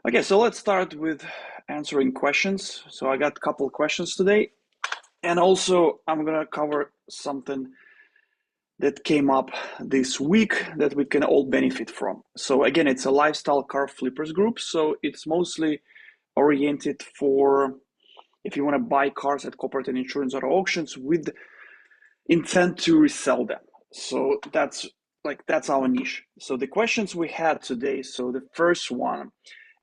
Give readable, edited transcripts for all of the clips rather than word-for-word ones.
Okay, so let's start with answering questions. So I got a couple of questions today, and also I'm gonna cover something that came up this week that we can all benefit from. So again, it's a lifestyle car flippers group, so it's mostly oriented for if you want to buy cars at corporate and insurance auto auctions with intent to resell them. So that's our niche. So the questions we had today, so the first one,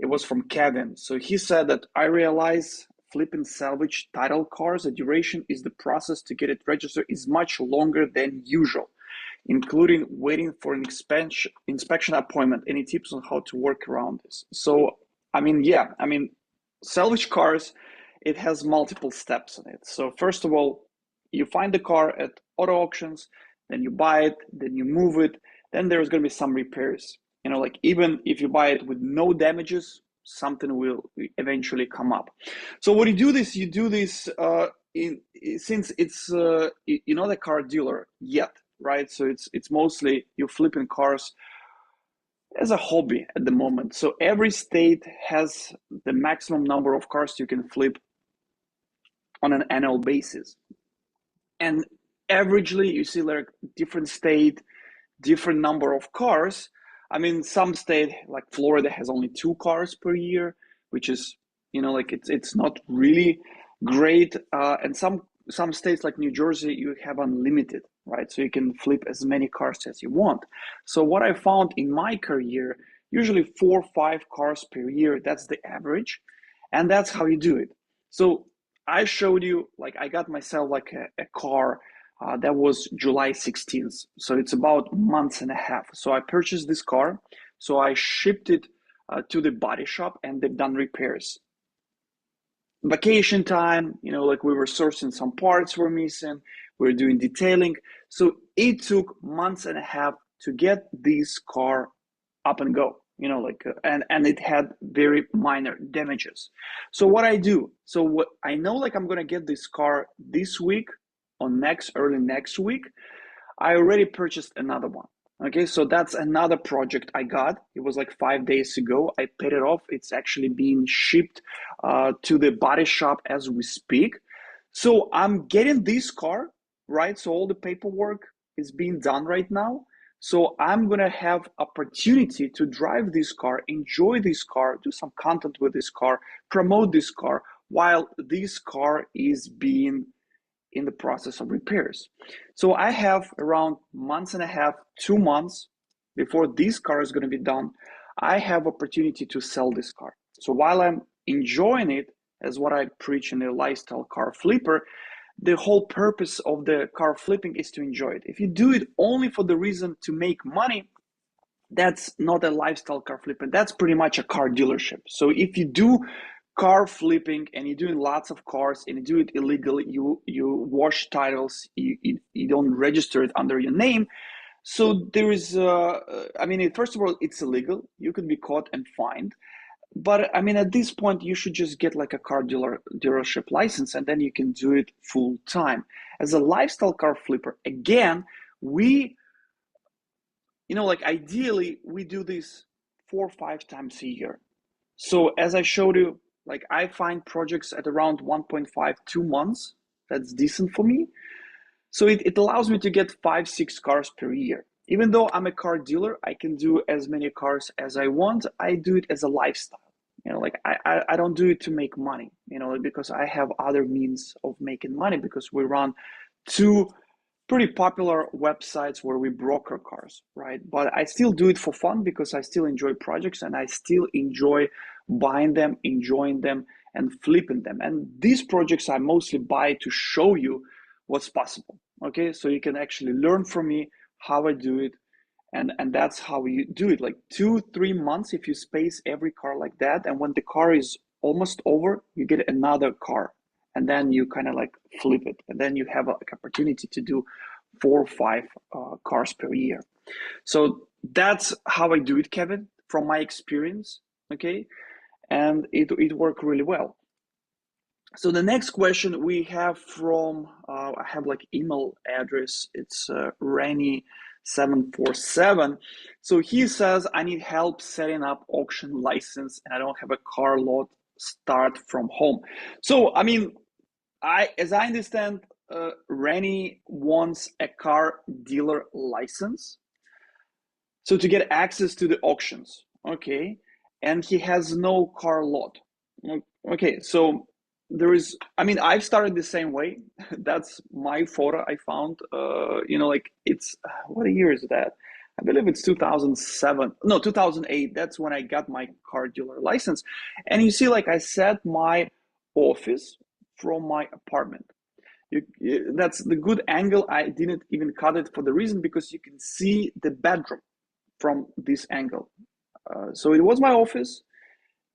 it was from Kevin. So he said that I realize flipping salvage title cars, the duration is the process to get it registered is much longer than usual, including waiting for an inspection appointment. Any tips on how to work around this? So, salvage cars, it has multiple steps in it. So first of all, you find the car at auto auctions, then you buy it, then you move it, then there's going to be some repairs. Like even if you buy it with no damages, something will eventually come up. So what you do this since it's you're not a car dealer yet, right? So it's mostly you're flipping cars as a hobby at the moment. So every state has the maximum number of cars you can flip on an annual basis. And averagely, you see like different state, different number of cars. I mean, some state like Florida has only 2 cars per year, which is, like it's not really great. And some states like New Jersey, you have unlimited, right? So you can flip as many cars as you want. So what I found in my career, usually 4 or 5 cars per year, that's the average. And that's how you do it. So I showed you, like I got myself like a car that was July 16th. So it's about months and a half. So I purchased this car. So I shipped it to the body shop and they've done repairs. Vacation time, like we were sourcing some parts were missing. We were doing detailing. So it took months and a half to get this car up and go, and it had very minor damages. So what I do, so what I know, like I'm going to get this car this week or early next week. I already purchased another one. Okay, so that's another project I got. It was like 5 days ago. I paid it off. It's actually being shipped to the body shop as we speak. So I'm getting this car, right? So all the paperwork is being done right now. So I'm gonna have opportunity to drive this car, enjoy this car, do some content with this car, promote this car while this car is being in the process of repairs. So I have around months and a half, 2 months before this car is going to be done. I have opportunity to sell this car. So while I'm enjoying it, as what I preach in the lifestyle car flipper, the whole purpose of the car flipping is to enjoy it. If you do it only for the reason to make money, that's not a lifestyle car flipper. That's pretty much a car dealership. So if you do car flipping and you're doing lots of cars and you do it illegally, you wash titles, you don't register it under your name. So there is, first of all, it's illegal. You could be caught and fined. But I mean, at this point, you should just get like a car dealership license, and then you can do it full time. As a lifestyle car flipper, again, we, like ideally, we do this 4 or 5 times a year. So as I showed you, like I find projects at around 1.5, 2 months. That's decent for me. So it allows me to get 5, 6 cars per year. Even though I'm a car dealer, I can do as many cars as I want. I do it as a lifestyle. Like I don't do it to make money, because I have other means of making money because we run 2 pretty popular websites where we broker cars, right? But I still do it for fun because I still enjoy projects and I still enjoy buying them, enjoying them, and flipping them. And these projects I mostly buy to show you what's possible. Okay, so you can actually learn from me how I do it, and that's how you do it. Like 2, 3 months if you space every car like that, and when the car is almost over, you get another car and then you kind of like flip it, and then you have like opportunity to do 4 or 5 cars per year. So that's how I do it, Kevin, from my experience. Okay, and it worked really well. So the next question we have from I have like email address. It's Rani 747. So he says, I need help setting up auction license and I don't have a car lot start from home. So, I mean, as I understand, Rennie wants a car dealer license. So to get access to the auctions, okay, and he has no car lot. Okay, so there is, I mean, I've started the same way. That's my photo I found. Like it's, what year is that? I believe it's 2007, no, 2008. That's when I got my car dealer license. And you see, like I set my office from my apartment. That's the good angle. I didn't even cut it for the reason because you can see the bedroom from this angle. So it was my office.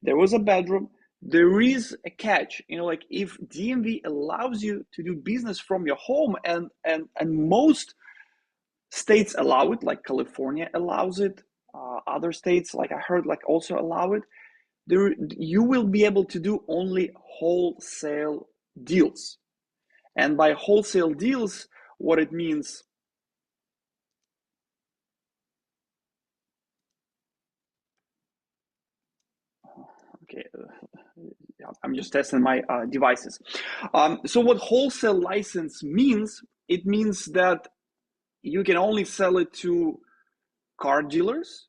There was a bedroom. There is a catch, like if DMV allows you to do business from your home, and most states allow it, like California allows it, other states, like I heard, like also allow it. There, you will be able to do only wholesale deals, and by wholesale deals, what it means. Okay, I'm just testing my devices. So what wholesale license means, it means that you can only sell it to car dealers.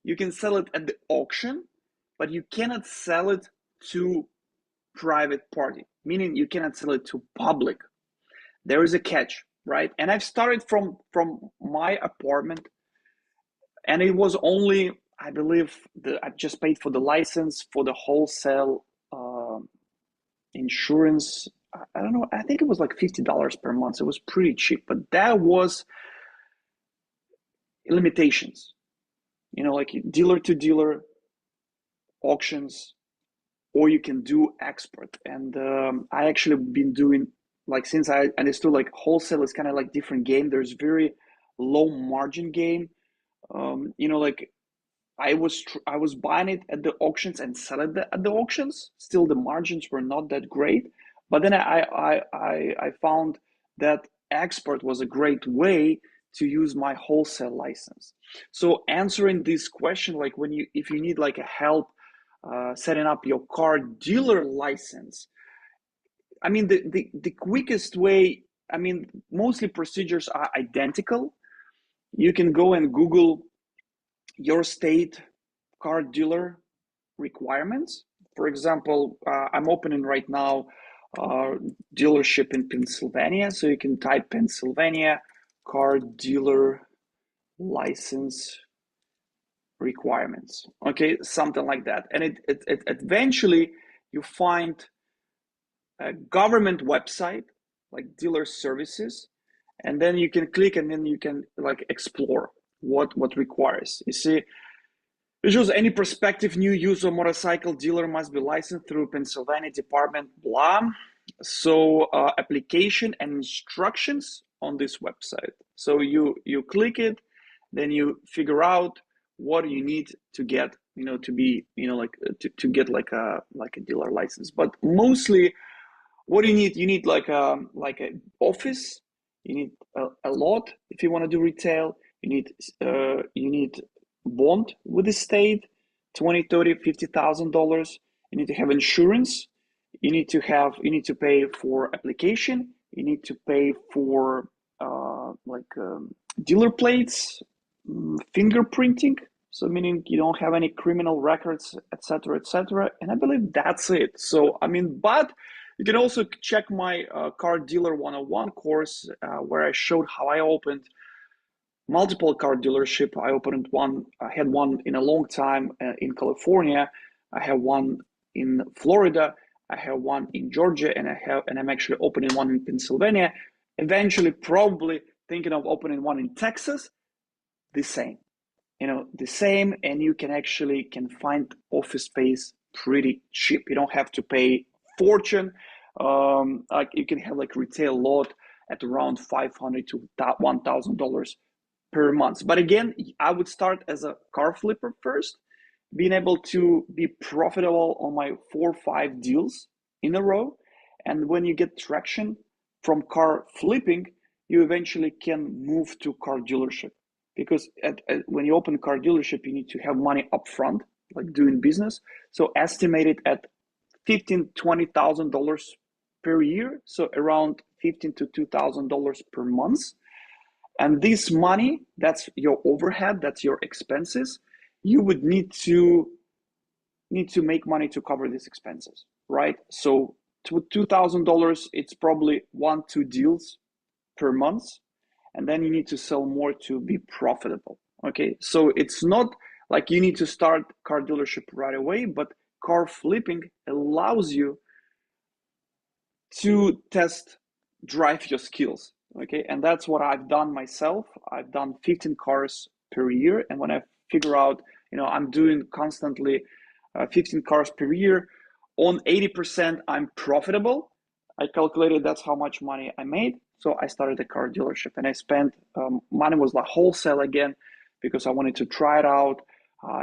You can sell it at the auction, but you cannot sell it to private party, meaning you cannot sell it to public. There is a catch, right? And I've started from my apartment, and it was only, I believe, I just paid for the license, for the wholesale insurance. I don't know. I think it was like $50 per month. So it was pretty cheap, but that was limitations. Like dealer to dealer auctions, or you can do export. And I actually been doing, like, since I understood like wholesale is kind of like different game. There's very low margin game. Like I was buying it at the auctions and selling it at the auctions. Still, the margins were not that great. But then I found that export was a great way to use my wholesale license. So answering this question, like if you need like a help setting up your car dealer license, I mean the quickest way. I mean, mostly procedures are identical. You can go and Google your state car dealer requirements. For example, I'm opening right now dealership in Pennsylvania, so you can type Pennsylvania car dealer license requirements. Okay, something like that, and it eventually you find a government website like dealer services, and then you can click, and then you can like explore what requires. You see, it shows any prospective new user motorcycle dealer must be licensed through Pennsylvania Department, blah. So application and instructions on this website. So you click it, then you figure out what you need to get, to be, like to get like a dealer license. But mostly, what do you need? You need like an office. You need a lot if you want to do retail. You need bond with the state, $20,000, $30,000, $50,000. You need to have insurance. You need to pay for application. You need to pay for dealer plates, fingerprinting. So meaning you don't have any criminal records, etc., etc. And I believe that's it. So I mean, but you can also check my car dealer 101 course where I showed how I opened multiple car dealership. I had one in a long time in California. I have one in Florida. I have one in Georgia, and I'm actually opening one in Pennsylvania. Eventually, probably thinking of opening one in Texas. The same, the same, and you can find office space pretty cheap. You don't have to pay fortune. Like you can have like retail lot at around $500 to $1,000 per month. But again, I would start as a car flipper first, being able to be profitable on my 4 or 5 deals in a row. And when you get traction from car flipping, you eventually can move to car dealership, because when you open a car dealership, you need to have money upfront, like doing business. So estimated at $15,000-$20,000 per year, so around $15,000 to $2,000 per month. And this money, that's your overhead, that's your expenses. You would need to make money to cover these expenses, right? So $2,000, it's probably 1-2 deals per month, and then you need to sell more to be profitable. Okay, so it's not like you need to start car dealership right away, but car flipping allows you to drive your skills. Okay, and that's what I've done myself. I've done 15 cars per year, and when I figure out, I'm doing constantly 15 cars per year, on 80% I'm profitable. I calculated that's how much money I made. So I started a car dealership, and I spent money was like wholesale again, because I wanted to try it out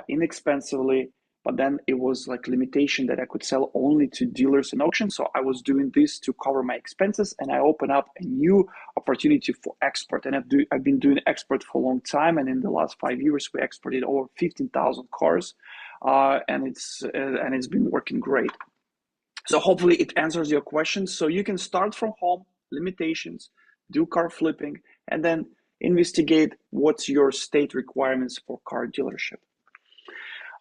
inexpensively. But then it was like limitation that I could sell only to dealers and auctions. So I was doing this to cover my expenses, and I opened up a new opportunity for export. And I've been doing export for a long time. And in the last 5 years, we exported over 15,000 cars, and it's been working great. So hopefully it answers your questions. So you can start from home, limitations, do car flipping, and then investigate what's your state requirements for car dealership.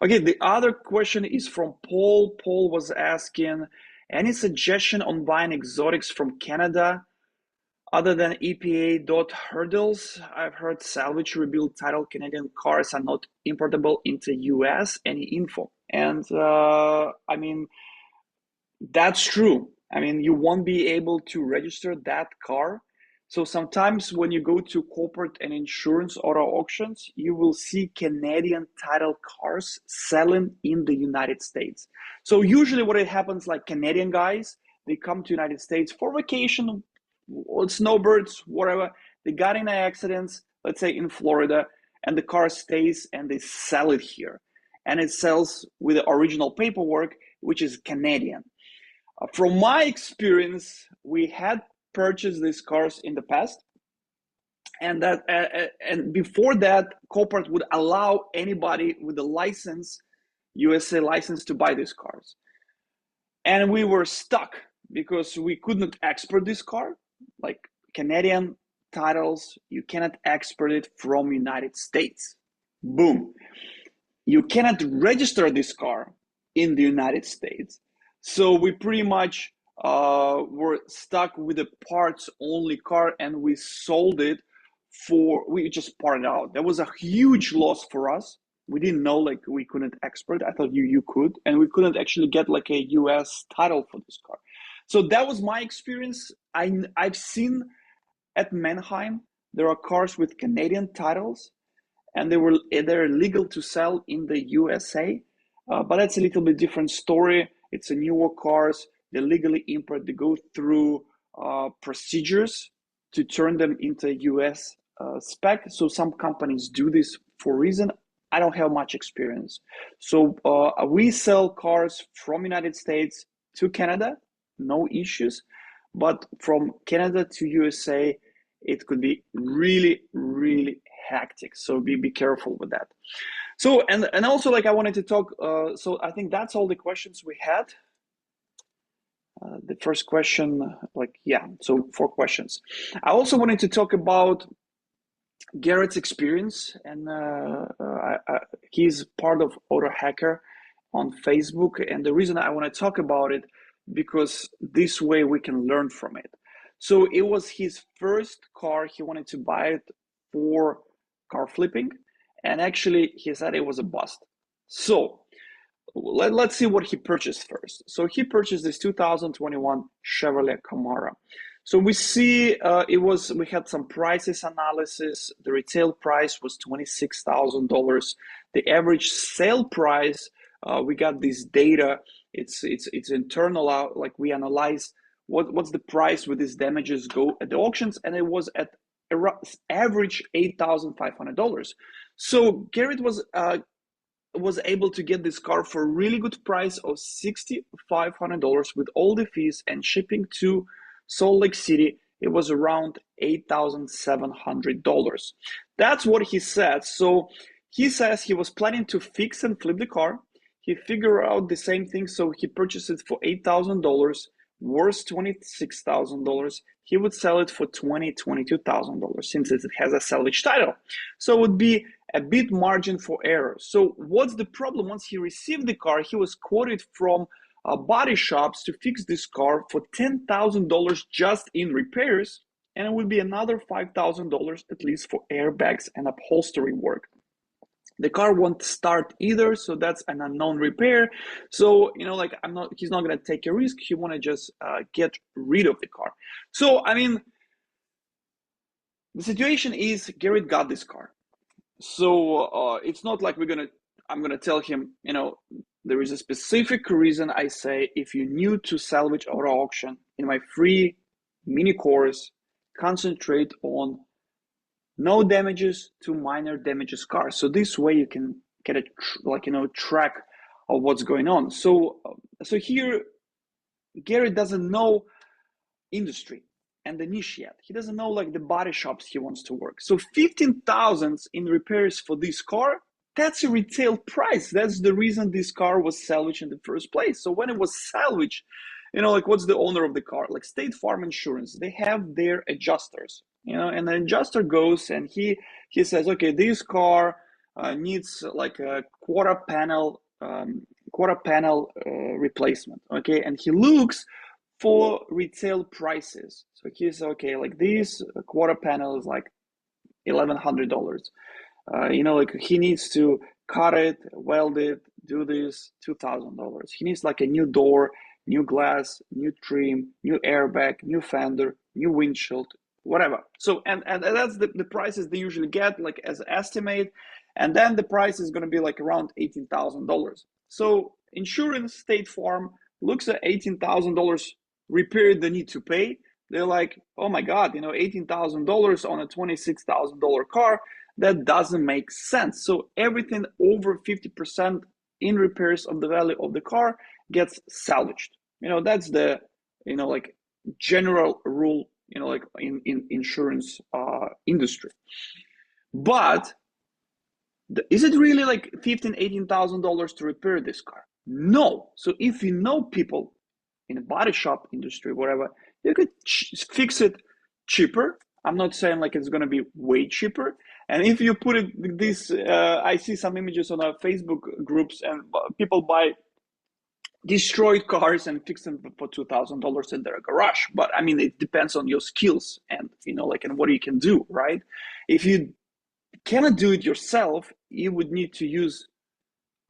Okay, the other question is from Paul. Paul was asking, any suggestion on buying exotics from Canada other than EPA hurdles? I've heard salvage, rebuild, title Canadian cars are not importable into US. Any info? And I mean, that's true. I mean, you won't be able to register that car. So sometimes when you go to corporate and insurance auto auctions, you will see Canadian title cars selling in the United States. So usually what it happens, like Canadian guys, they come to United States for vacation, snowbirds, whatever. They got in accidents, let's say in Florida, and the car stays and they sell it here. And it sells with the original paperwork, which is Canadian. From my experience, we had purchased these cars in the past, and before that, corporate would allow anybody with a license, USA license, to buy these cars. And we were stuck because we could not export this car. Like Canadian titles, you cannot export it from United States. Boom. You cannot register this car in the United States. So we pretty much were stuck with a parts only car, and we sold it we just parted out. That was a huge loss for us. We didn't know like we couldn't export. I thought you could, and we couldn't actually get like a US title for this car. So that was my experience. I've seen at Manheim, there are cars with Canadian titles, and they're legal to sell in the USA, but that's a little bit different story. It's a newer cars, they legally import, they go through procedures to turn them into US spec. So some companies do this for a reason. I don't have much experience. So we sell cars from United States to Canada, no issues. But from Canada to USA, it could be really, really hectic. So be careful with that. So, and also, like, I wanted to talk, so I think that's all the questions we had. The first question, so 4 questions. I also wanted to talk about Garrett's experience, and he's part of AutoHacker on Facebook. And the reason I want to talk about it, because this way we can learn from it. So it was his first car. He wanted to buy it for car flipping. And actually, he said it was a bust. So let's see what he purchased first. So he purchased this 2021 Chevrolet Camaro. So we see we had some prices analysis. The retail price was $26,000. The average sale price, we got this data. It's internal out. Like we analyze what's the price with these damages go at the auctions, and it was at average $8,500. So Garrett was able to get this car for a really good price of $6,500 with all the fees and shipping to Salt Lake City it was around $8,700. That's what he said. So he says he was planning to fix and flip the car. He figured out the same thing, so he purchased it for $8,000, worth $26,000. He would sell it for $22,000 since it has a salvage title. So it would be a bit margin for error. So what's the problem? Once he received the car, he was quoted from body shops to fix this car for $10,000 just in repairs, and it would be another $5,000 at least for airbags and upholstery work. The car won't start either, so that's an unknown repair. So he's not gonna take a risk. He want to just get rid of the car. So I mean, the situation is Garrett got this car. So it's not like I'm gonna tell him, there is a specific reason I say, if you're new to salvage auto auction, in my free mini course, concentrate on no damages to minor damages cars. So this way you can get a track of what's going on. So here Gary doesn't know industry and the niche yet. He doesn't know like the body shops he wants to work. So 15,000 in repairs for this car, that's a retail price. That's the reason this car was salvaged in the first place. So when it was salvaged, what's the owner of the car? Like State Farm Insurance, they have their adjusters, and the adjuster goes and he says, okay, this car needs like a quarter panel replacement, okay, and he looks for retail prices. So he says, okay, like this quarter panel is like $1,100. He needs to cut it, weld it, do this, $2,000. He needs like a new door, new glass, new trim, new airbag, new fender, new windshield, whatever. So and that's the prices they usually get like as an estimate, and then the price is going to be like around $18,000. So insurance, State Farm looks at $18,000 repair they need to pay. They're like, oh my God, $18,000 on a $26,000 car, that doesn't make sense. So everything over 50% in repairs of the value of the car gets salvaged. That's the general rule, in insurance industry. But is it really like $18,000 to repair this car? No. So if you know people in the body shop industry, whatever, you could fix it cheaper. I'm not saying like it's going to be way cheaper. And if you put it this, I see some images on our Facebook groups, and people buy destroyed cars and fix them for $2,000 in their garage. But I mean, it depends on your skills and and what you can do, right? If you cannot do it yourself, you would need to use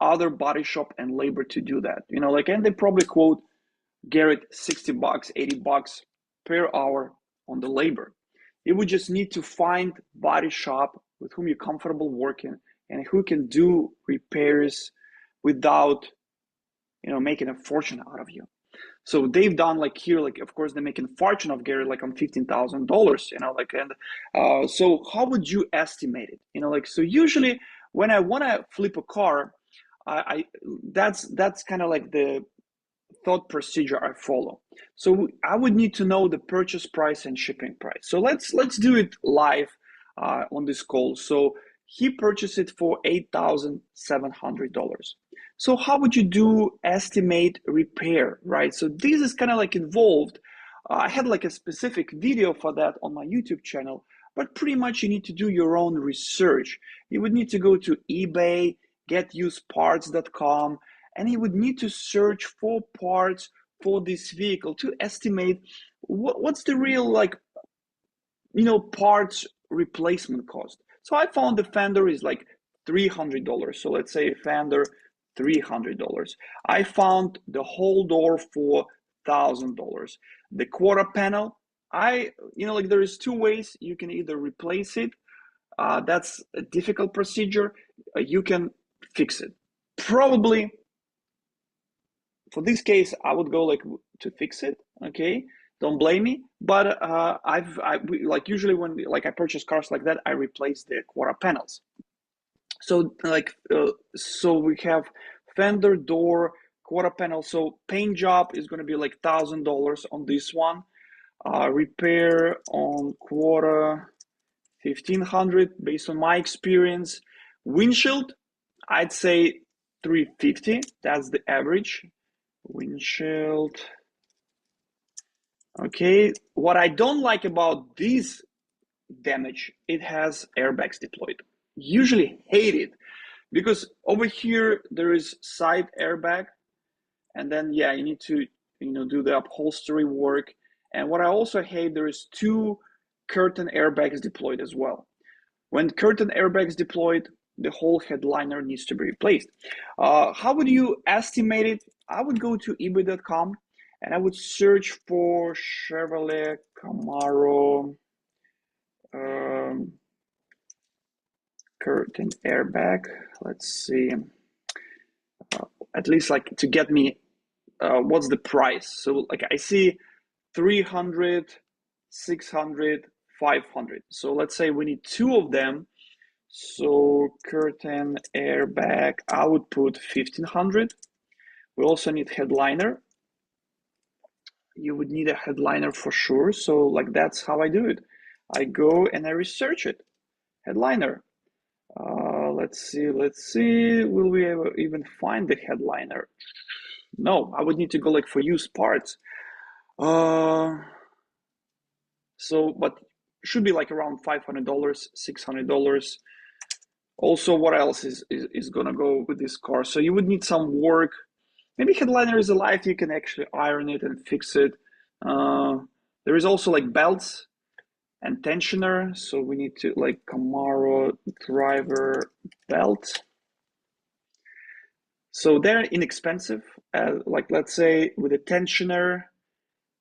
other body shop and labor to do that. And they probably quote Garrett $60, $80 per hour on the labor. You would just need to find body shop with whom you're comfortable working and who can do repairs without making a fortune out of you. So they've done like here, like of course they're making a fortune of Gary like on $15,000, and so how would you estimate it? So usually when I want to flip a car, that's kind of like the thought procedure I follow. So I would need to know the purchase price and shipping price. So let's do it live on this call. So he purchased it for $8,700. So how would you do estimate repair, right? So this is kind of like involved. I had like a specific video for that on my YouTube channel, but pretty much you need to do your own research. You would need to go to eBay, getusedparts.com, and you would need to search for parts for this vehicle to estimate what's the real parts replacement cost. So I found the fender is like $300. So let's say fender, $300. I found the whole door for $1,000. The quarter panel, there is two ways you can either replace it. That's a difficult procedure. You can fix it. Probably for this case, I would go to fix it. Okay, don't blame me. But usually when I purchase cars like that, I replace the quarter panels. So so we have fender, door, quarter panel. So paint job is going to be like $1,000 on this one. Repair on quarter 1500 based on my experience. Windshield, I'd say 350. That's the average. Windshield. Okay. What I don't like about this damage, it has airbags deployed. Usually hate it because over here there is side airbag, and then yeah, you need to do the upholstery work. And what I also hate, there is two curtain airbags deployed as well. When curtain airbags deployed, the whole headliner needs to be replaced. How would you estimate it? I would go to eBay.com and I would search for Chevrolet Camaro curtain airbag. Let's see. At least like to get me what's the price. So like I see 300, 600, 500. So let's say we need two of them. So curtain airbag, I would put 1500. We also need headliner. You would need a headliner for sure. So like that's how I do it. I go and I research it. Headliner. Let's see. Will we ever even find the headliner? No, I would need to go like for used parts. So, but should be like around $500, $600. Also, what else is gonna go with this car? So you would need some work. Maybe headliner is alive. You can actually iron it and fix it. There is also like belts and tensioner. So we need to like Camaro driver belt. So they're inexpensive. Like let's say with a tensioner,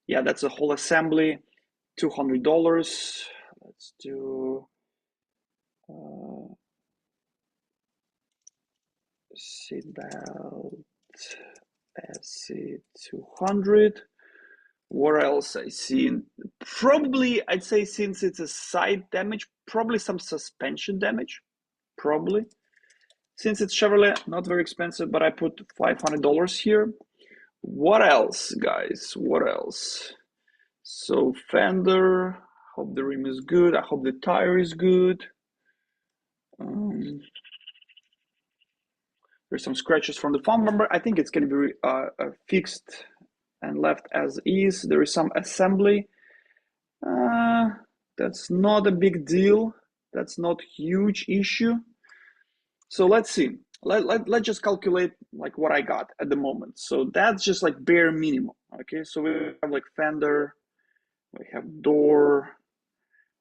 yeah, that's a whole assembly, $200. Let's do seat belt, SC200. What else I see? Probably, I'd say since it's a side damage, probably some suspension damage. Probably. Since it's Chevrolet, not very expensive, but I put $500 here. What else, guys? What else? So fender, hope the rim is good. I hope the tire is good. There's some scratches from the foam bumper. I think it's going to be fixed and left as is. There is some assembly. That's not a big deal. That's not huge issue. So let's see. Let's just calculate like what I got at the moment. So that's just like bare minimum. Okay, so we have like fender, we have door,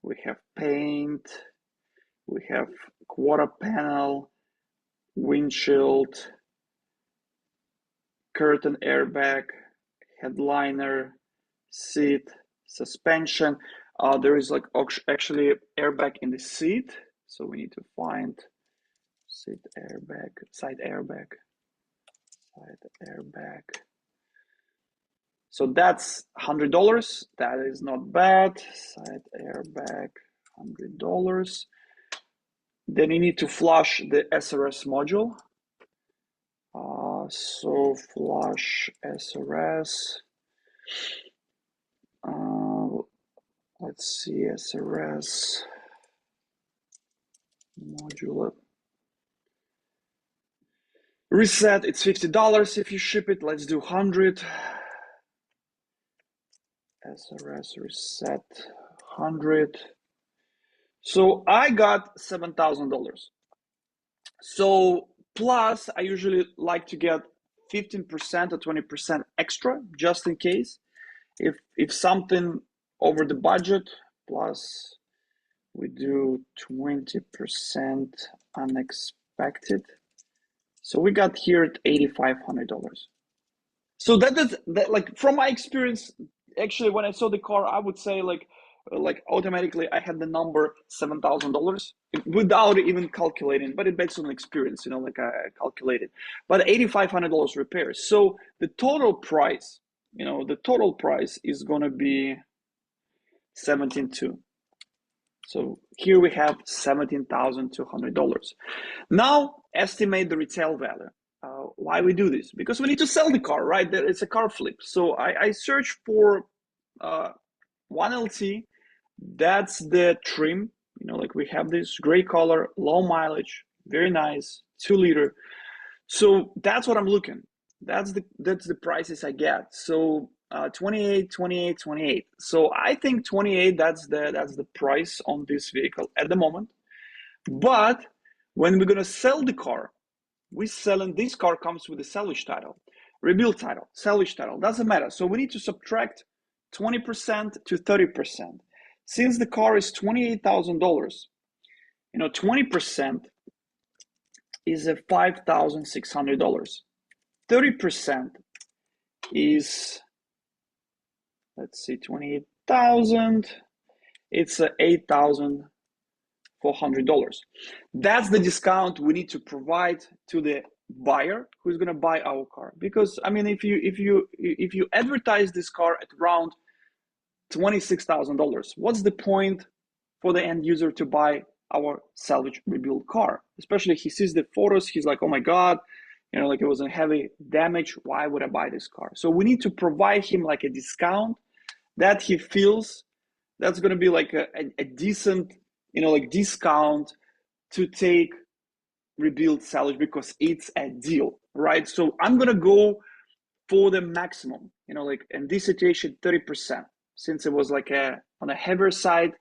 we have paint, we have quarter panel, windshield, curtain airbag, headliner, seat, suspension. There is like actually airbag in the seat, so we need to find seat airbag, side airbag, side airbag. So that's $100. That is not bad. Side airbag, $100. Then you need to flush the SRS module. So flush SRS. Let's see, SRS module. Reset, it's $50 if you ship it. Let's do 100. SRS reset 100. So I got $7,000. So plus I usually like to get 15% or 20% extra just in case. If something over the budget, plus we do 20% unexpected. So we got here at $8,500. So that like from my experience, actually when I saw the car, I would say like automatically I had the number $7,000 without even calculating, but it based on experience, like I calculated. But $8,500 repairs. So the total price, is gonna be $17,200. So here we have $17,200. Now estimate the retail value. Why we do this? Because we need to sell the car, right? It's a car flip. So I search for 1LT, that's the trim. Like we have this gray color, low mileage, very nice, 2 liter. So that's what I'm looking. That's the prices I get. So 28, 28, 28. So I think 28, that's the price on this vehicle at the moment. But when we're gonna sell the car, we selling this car comes with a salvage title, rebuild title, salvage title, doesn't matter. So we need to subtract 20% to 30%. Since the car is $28,000, 20% is a $5,600. 30% is, let's see, 28,000. It's $8,400. That's the discount we need to provide to the buyer who's going to buy our car. Because I mean, if you advertise this car at around $26,000, what's the point for the end user to buy our salvage rebuild car? Especially he sees the photos, he's like, oh my God, like it was a heavy damage. Why would I buy this car? So we need to provide him like a discount that he feels that's going to be like a decent, like discount to take rebuild salvage, because it's a deal, right? So I'm going to go for the maximum, like in this situation, 30%. Since it was like on a heavier side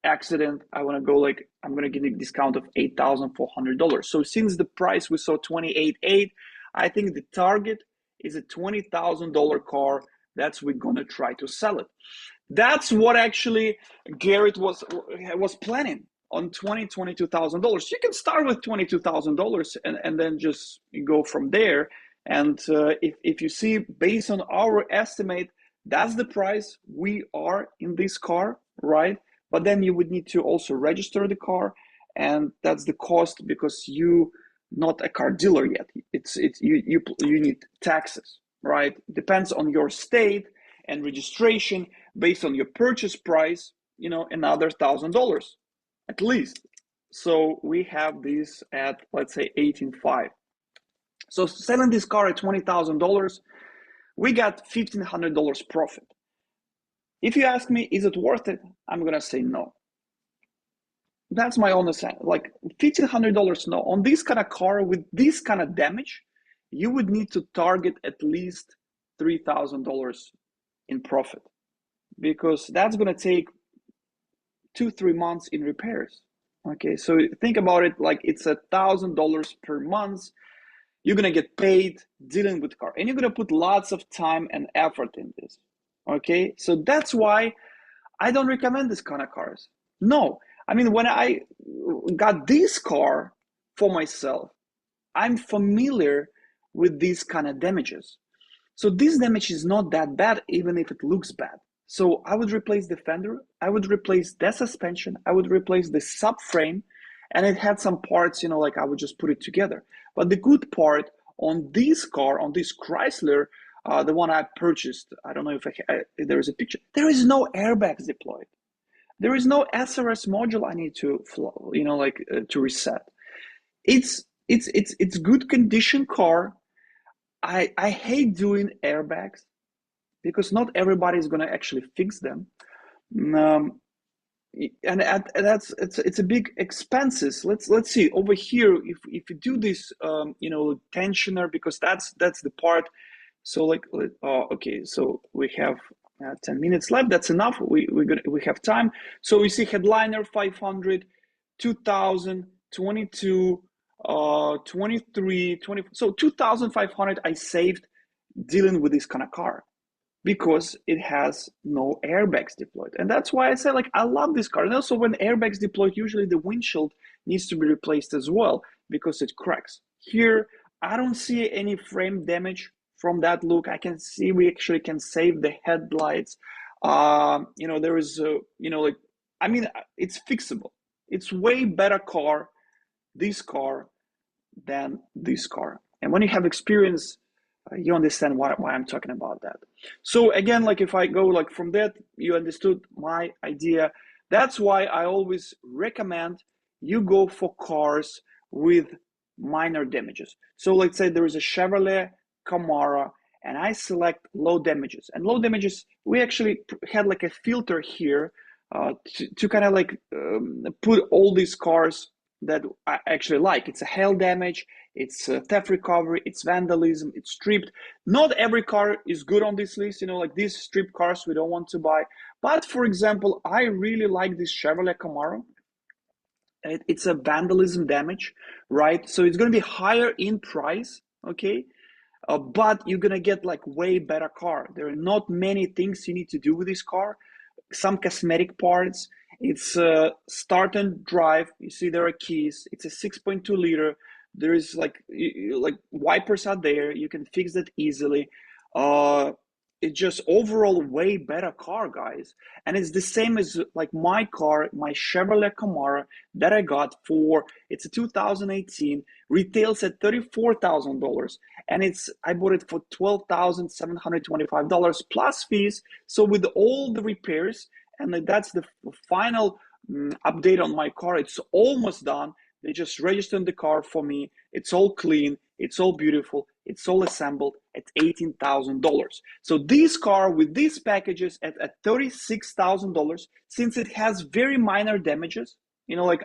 accident, I want to go like, I'm going to give you a discount of $8,400. So since the price we saw 28.8, I think the target is a $20,000 car. That's we're going to try to sell it. That's what actually Garrett was planning on $22,000. You can start with $22,000 and then just go from there. And if you see, based on our estimate, that's the price we are in this car, right? But then you would need to also register the car, and that's the cost because you not a car dealer yet. You need taxes, right? Depends on your state and registration. Based on your purchase price, another $1,000 at least. So we have this at, let's say, 18.5. So selling this car at $20,000, we got $1,500 profit. If you ask me, is it worth it? I'm gonna say no. That's my honest answer. Like $1,500, no. On this kind of car with this kind of damage, you would need to target at least $3,000 in profit, because that's gonna take 2-3 months in repairs. Okay, so think about it like it's $1,000 per month. You're gonna get paid dealing with car, and you're gonna put lots of time and effort in this. Okay, so that's why I don't recommend this kind of cars. No, I mean, when I got this car for myself, I'm familiar with these kind of damages. So this damage is not that bad, even if it looks bad. So I would replace the fender, I would replace the suspension, I would replace the subframe, and it had some parts, like I would just put it together. But the good part on this car, on this Chrysler, the one I purchased, I don't know if there is a picture, there is no airbags deployed. There is no SRS module I need to, to reset. It's good condition car. I hate doing airbags because not everybody is going to actually fix them. And it's a big expenses. Let's see over here if you do this tensioner, because that's the part. So like okay, so we have 10 minutes left. That's enough. We have time. So we see headliner 500, 2000, 22, 23, 20. So 2,500 I saved dealing with this kind of car, because it has no airbags deployed. And that's why I say, like, I love this car. And also when airbags deployed, usually the windshield needs to be replaced as well because it cracks. Here, I don't see any frame damage from that look. I can see we actually can save the headlights. There is, it's fixable. It's way better car, this car, than this car. And when you have experience, you understand why I'm talking about that. So again, like if I go like from that, you understood my idea. That's why I always recommend you go for cars with minor damages. So let's say there is a Chevrolet Camaro and I select low damages. And low damages, we actually had like a filter here to kind of like put all these cars that I actually like. It's a hail damage, it's theft recovery, it's vandalism, it's stripped. Not every car is good on this list, like these stripped cars we don't want to buy. But for example, I really like this Chevrolet Camaro. It's a vandalism damage, right? So it's going to be higher in price, okay? But you're going to get like way better car. There are not many things you need to do with this car. Some cosmetic parts. It's start and drive. You see there are keys. It's a 6.2 liter. There is like wipers are there. You can fix that easily. It's just overall way better car, guys. And it's the same as like my car, my Chevrolet Camaro that I got for, it's a 2018, retails at $34,000. And I bought it for $12,725 plus fees. So with all the repairs, and that's the final update on my car, it's almost done. They just registered the car for me. It's all clean. It's all beautiful. It's all assembled at $18,000. So this car with these packages at $36,000, since it has very minor damages, like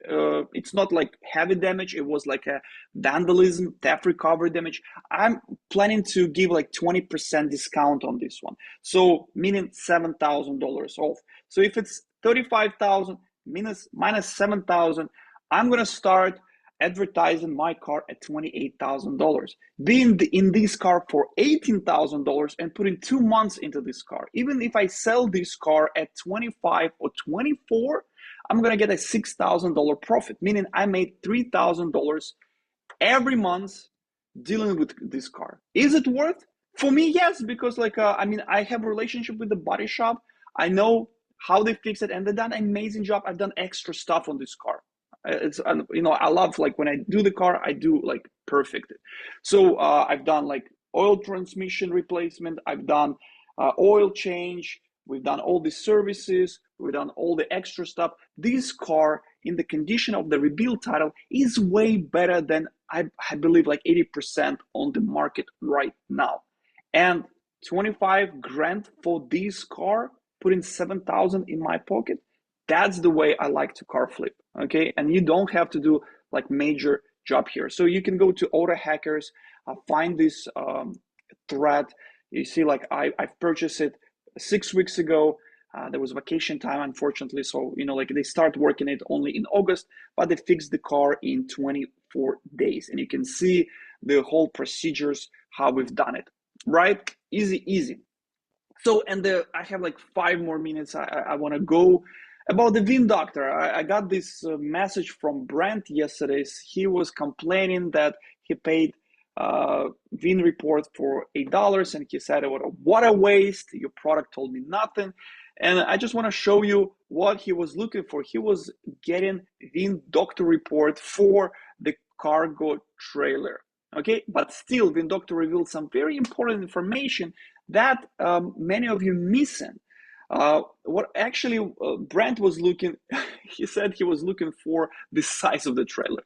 it's not like heavy damage. It was like a vandalism, theft recovery damage. I'm planning to give like 20% discount on this one. So meaning $7,000 off. So if it's 35,000 minus 7,000, I'm going to start advertising my car at $28,000. Being in this car for $18,000 and putting 2 months into this car. Even if I sell this car at 25 or 24, I'm going to get a $6,000 profit, meaning I made $3,000 every month dealing with this car. Is it worth? For me, yes, because I have a relationship with the body shop. I know how they fix it, and they've done an amazing job. I've done extra stuff on this car. I love like when I do the car, I do like perfect. So I've done like oil transmission replacement. I've done oil change. We've done all the services. We've done all the extra stuff. This car in the condition of the rebuild title is way better than I believe like 80% on the market right now. And 25 grand for this car, putting 7,000 in my pocket. That's the way I like to car flip, okay? And you don't have to do like major job here. So you can go to AutoHackers, find this thread. You see, like I've purchased it 6 weeks ago. There was vacation time, unfortunately. So, like they start working it only in August, but they fixed the car in 24 days. And you can see the whole procedures, how we've done it, right? Easy. So, and I have like 5 more minutes. I want to go about the VIN.DOCTOR. I got this message from Brent yesterday. He was complaining that he paid VIN report for $8, and he said, what a waste. Your product told me nothing. And I just want to show you what he was looking for. He was getting VIN.DOCTOR report for the cargo trailer. Okay, but still VIN.DOCTOR revealed some very important information that many of you missing. What actually Brent was looking, he said he was looking for the size of the trailer.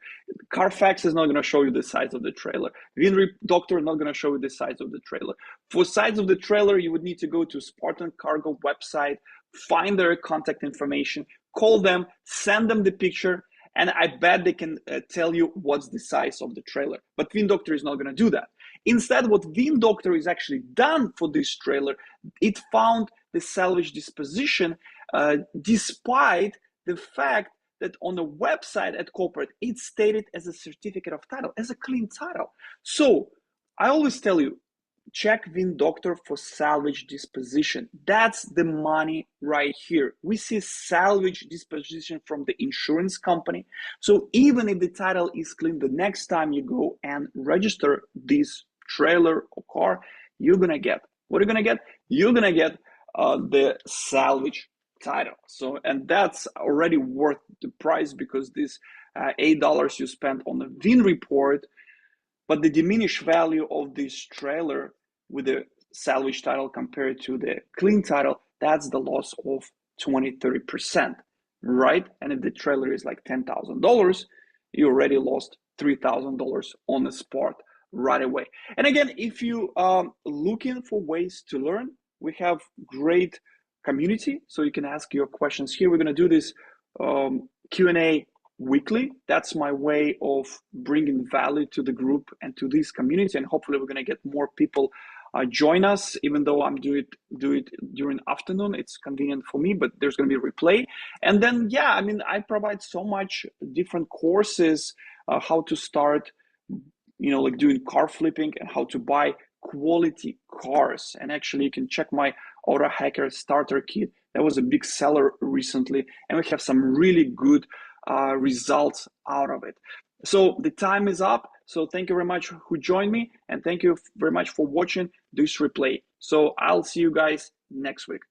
Carfax is not going to show you the size of the trailer. VIN.DOCTOR is not going to show you the size of the trailer. For size of the trailer, you would need to go to Spartan Cargo website, find their contact information, call them, send them the picture, and I bet they can tell you what's the size of the trailer. But VIN.DOCTOR is not going to do that. Instead, what VIN.DOCTOR is actually done for this trailer, it found the salvage disposition despite the fact that on the website at corporate, it's stated as a certificate of title, as a clean title. So I always tell you, check VIN.DOCTOR for salvage disposition. That's the money right here. We see salvage disposition from the insurance company. So even if the title is clean, the next time you go and register this trailer or car, you're gonna get, what are you gonna get? You're gonna get the salvage title. So, and that's already worth the price, because this $8 you spent on the VIN report, but the diminished value of this trailer with the salvage title compared to the clean title, that's the loss of 20-30%, right? And if the trailer is like $10,000, you already lost $3,000 on the spot right away. And again, if you looking for ways to learn, we have great community, so you can ask your questions here. We're going to do this Q&A weekly. That's my way of bringing value to the group and to this community, and hopefully we're going to get more people join us, even though I'm do it during afternoon. It's convenient for me, but there's going to be a replay. And then, yeah, I mean, I provide so much different courses, how to start, like doing car flipping and how to buy quality cars. And actually, you can check my AutoHacker starter kit. That was a big seller recently, and we have some really good results out of it. So the time is up. So thank you very much who joined me, and thank you very much for watching this replay. So I'll see you guys next week.